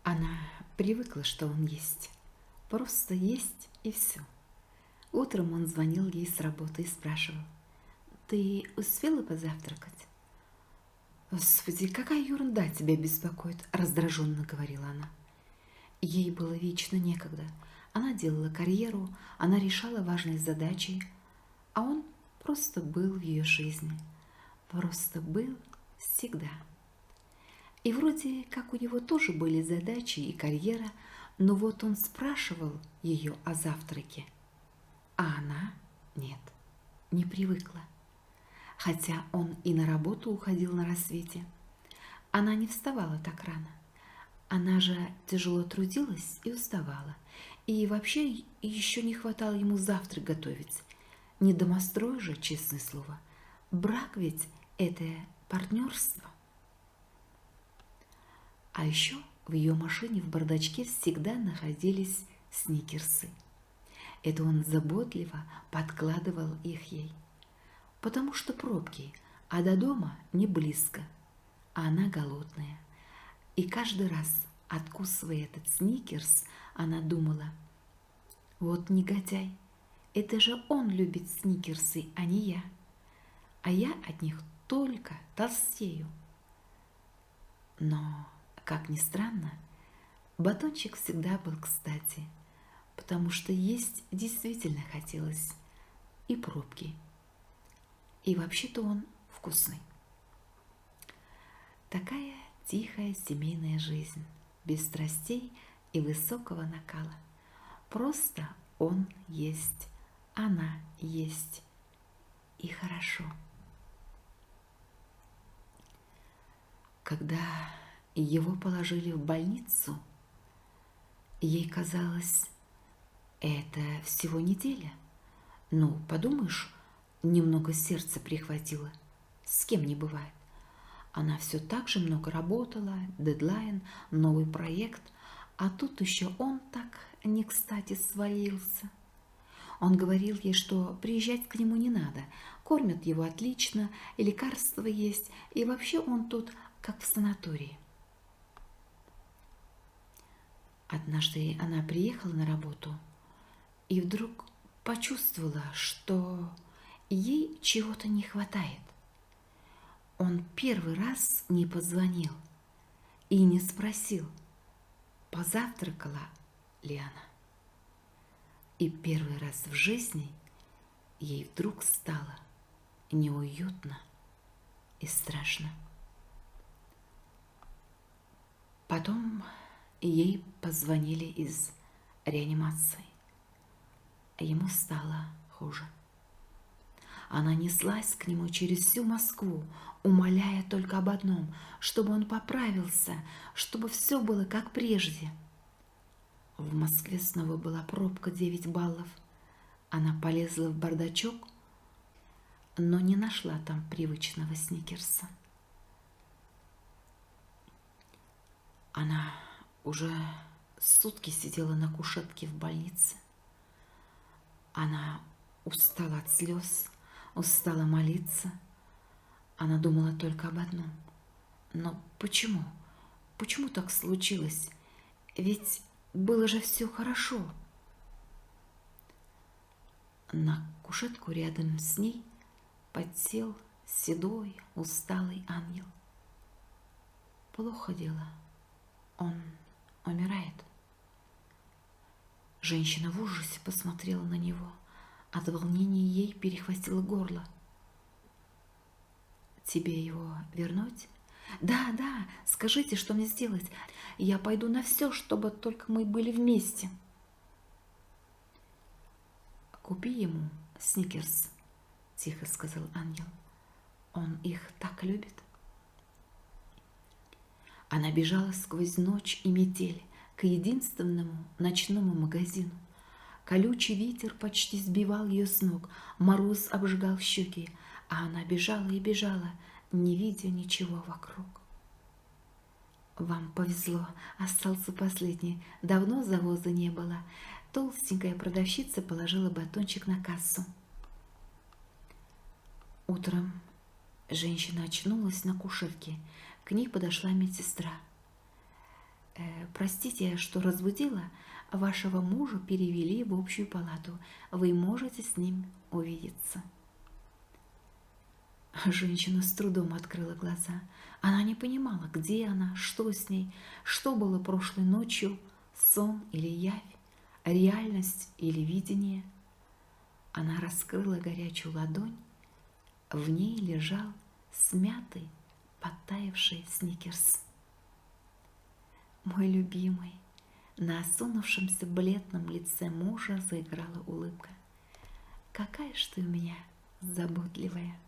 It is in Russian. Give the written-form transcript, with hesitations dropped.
Она привыкла, что он есть. Просто есть и все. Утром он звонил ей с работы и спрашивал: «Ты успела позавтракать?» «Господи, какая ерунда тебя беспокоит!» – раздраженно говорила она. Ей было вечно некогда. Она делала карьеру, она решала важные задачи, а он просто был в ее жизни. Просто был всегда. И вроде как у него тоже были задачи и карьера, но вот он спрашивал ее о завтраке, а она нет, не привыкла. Хотя он и на работу уходил на рассвете. Она не вставала так рано. Она же тяжело трудилась и уставала. И вообще еще не хватало ему завтрак готовить. Не домострой же, честное слово. Брак ведь это партнерство. А еще в ее машине в бардачке всегда находились сникерсы. Это он заботливо подкладывал их ей. Потому что пробки, а до дома не близко, а она голодная. И каждый раз, откусывая этот сникерс, она думала: вот негодяй, это же он любит сникерсы, а не я. А я от них только толстею. Но, как ни странно, батончик всегда был кстати, потому что есть действительно хотелось, и пробки. И вообще-то он вкусный. Такая тихая семейная жизнь, без страстей и высокого накала. Просто он есть, она есть, и хорошо. Когда его положили в больницу, ей казалось, это всего неделя. Ну, подумаешь, немного сердце прихватило. С кем не бывает. Она все так же много работала, дедлайн, новый проект, а тут еще он так не кстати свалился. Он говорил ей, что приезжать к нему не надо, кормят его отлично, и лекарства есть, и вообще он тут как в санатории. Однажды она приехала на работу и вдруг почувствовала, что ей чего-то не хватает. Он первый раз не позвонил и не спросил, позавтракала ли она. И первый раз в жизни ей вдруг стало неуютно и страшно. Потом ей позвонили из реанимации. Ему стало хуже. Она неслась к нему через всю Москву, умоляя только об одном, чтобы он поправился, чтобы все было как прежде. В Москве снова была пробка 9 баллов. Она полезла в бардачок, но не нашла там привычного сникерса. Она уже сутки сидела на кушетке в больнице. Она устала от слез, устала молиться. Она думала только об одном. Но почему? Почему так случилось? Ведь было же все хорошо. На кушетку рядом с ней подсел седой, усталый ангел. Плохо дело. Он умирает. Женщина в ужасе посмотрела на него. От волнения ей перехватило горло. Тебе его вернуть? Да, да, скажите, что мне сделать. Я пойду на все, чтобы только мы были вместе. Купи ему сникерс, тихо сказал ангел. Он их так любит. Она бежала сквозь ночь и метель к единственному ночному магазину. Колючий ветер почти сбивал ее с ног, мороз обжигал щеки, а она бежала и бежала, не видя ничего вокруг. Вам повезло, остался последний, давно завоза не было. Толстенькая продавщица положила батончик на кассу. Утром женщина очнулась на кушетке, к ней подошла медсестра. простите, что разбудила. Вашего мужа перевели в общую палату. Вы можете с ним увидеться». Женщина с трудом открыла глаза. Она не понимала, где она, что с ней, что было прошлой ночью, сон или явь, реальность или видение. Она раскрыла горячую ладонь. В ней лежал смятый, подтаявший сникерс. «Мой любимый». На осунувшемся бледном лице мужа заиграла улыбка. «Какая ж ты у меня заботливая».